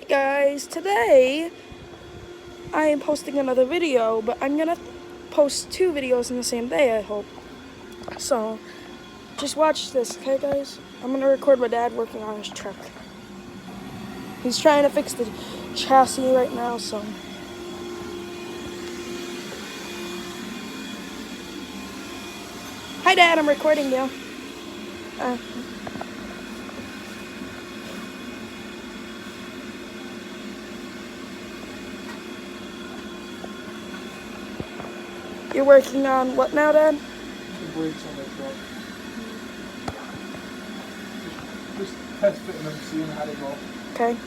Hey guys, today I am posting another video, but I'm gonna post two videos in the same day, I hope. So, just watch this, okay guys? I'm gonna record my dad working on his truck. He's trying to fix the chassis right now, so. Hi Dad, I'm recording you. You're working on what now, Dad? The brakes on the truck. Just test fitting them, seeing how they go. Okay.